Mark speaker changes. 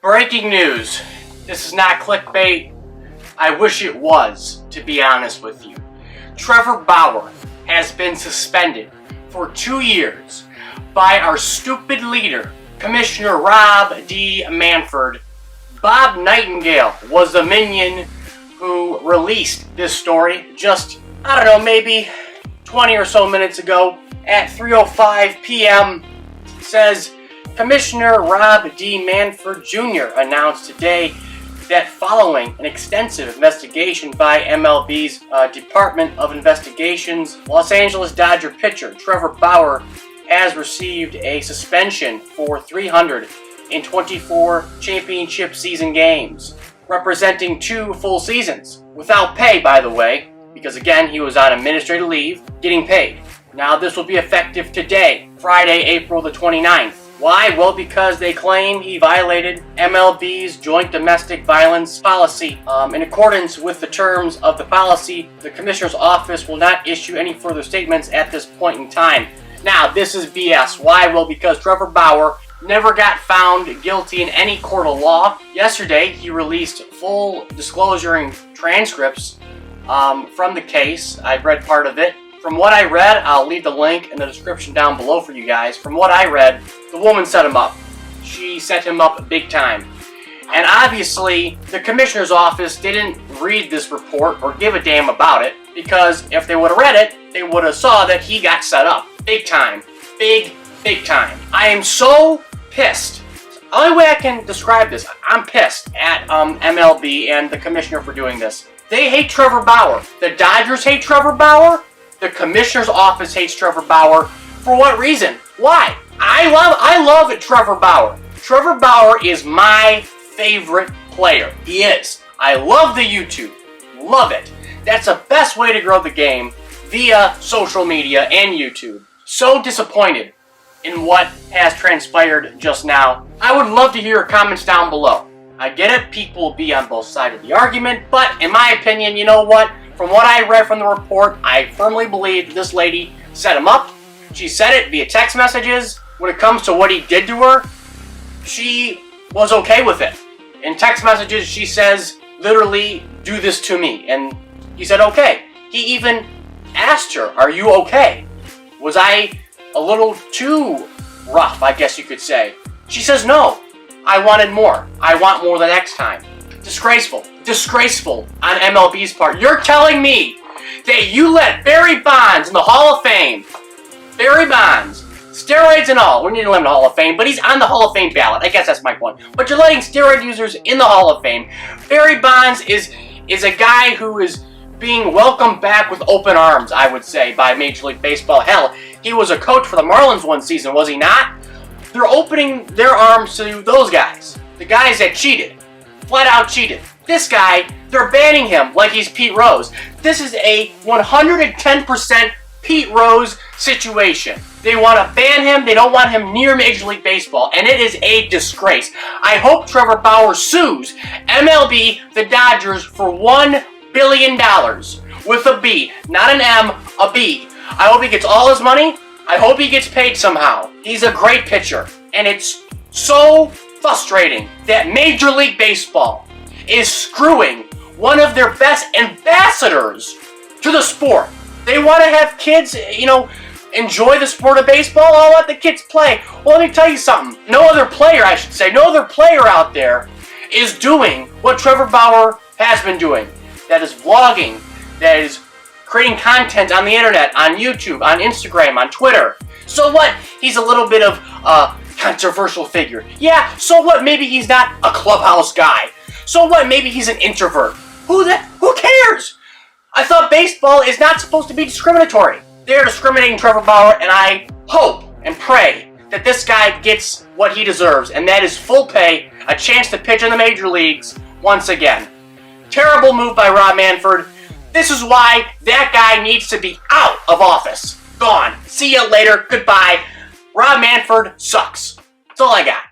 Speaker 1: Breaking news. This is not clickbait. I wish it was, to be honest with you. Trevor Bauer has been suspended for 2 years by our stupid leader, Commissioner Rob D. Manfred. Bob Nightingale was the minion who released this story just, maybe 20 or so minutes ago at 3:05 p.m. Says Commissioner Rob D. Manfred Jr. announced today that following an extensive investigation by MLB's Department of Investigations, Los Angeles Dodger pitcher Trevor Bauer has received a suspension for 324 championship season games, representing 2 full seasons, without pay, by the way, because again, he was on administrative leave, getting paid. Now this will be effective today, Friday, April the 29th. Why? Well, because they claim he violated MLB's joint domestic violence policy. In accordance with the terms of the policy, the Commissioner's office will not issue any further statements at this point in time. Now, this is BS. Why? Well, because Trevor Bauer never got found guilty in any court of law. Yesterday, he released full disclosure and transcripts from the case. I've read part of it. From what I read, I'll leave the link in the description down below for you guys. From what I read, the woman set him up. She set him up big time. And obviously, the Commissioner's office didn't read this report or give a damn about it, because if they would have read it, they would have saw that he got set up. Big time. Big time. I am so pissed. The only way I can describe this, I'm pissed at MLB and the Commissioner for doing this. They hate Trevor Bauer. The Dodgers hate Trevor Bauer. The Commissioner's office hates Trevor Bauer. For what reason? Why? I love Trevor Bauer. Trevor Bauer is my favorite player. He is. I love the YouTube. Love it. That's the best way to grow the game, via social media and YouTube. So disappointed in what has transpired just now. I would love to hear your comments down below. I get it, people will be on both sides of the argument, but in my opinion, you know what? From what I read from the report, I firmly believe this lady set him up. She said it via text messages. When it comes to what he did to her, she was okay with it. In text messages, she says, literally, do this to me. And he said, okay. He even asked her, are you okay? Was I a little too rough, I guess you could say? She says, no. I wanted more. I want more the next time. Disgraceful. Disgraceful on MLB's part. You're telling me that you let Barry Bonds in the Hall of Fame, Barry Bonds, steroids and all, we need to let him in the Hall of Fame, but he's on the Hall of Fame ballot. I guess that's my point. But you're letting steroid users in the Hall of Fame. Barry Bonds is a guy who is being welcomed back with open arms, I would say, by Major League Baseball. Hell, he was a coach for the Marlins one season, was he not? They're opening their arms to those guys. The guys that cheated. Flat out cheated. This guy, they're banning him like he's Pete Rose. This is a 110% Pete Rose situation. They want to ban him. They don't want him near Major League Baseball, and it is a disgrace. I hope Trevor Bauer sues MLB, the Dodgers, for $1 billion with a B, not an M, a B. I hope he gets all his money. I hope he gets paid somehow. He's a great pitcher, and it's so frustrating that Major League Baseball is screwing one of their best ambassadors to the sport. They want to have kids, enjoy the sport of baseball. I'll let the kids play. Well, let me tell you something. No other player out there is doing what Trevor Bauer has been doing. That is vlogging, that is creating content on the internet, on YouTube, on Instagram, on Twitter. So what? He's a little bit of a controversial figure. Yeah, so what? Maybe he's not a clubhouse guy. So what? Maybe he's an introvert. Who cares? I thought baseball is not supposed to be discriminatory. They're discriminating Trevor Bauer, and I hope and pray that this guy gets what he deserves, and that is full pay, a chance to pitch in the major leagues once again. Terrible move by Rob Manfred. This is why that guy needs to be out of office. Gone. See you later. Goodbye. Rob Manfred sucks. That's all I got.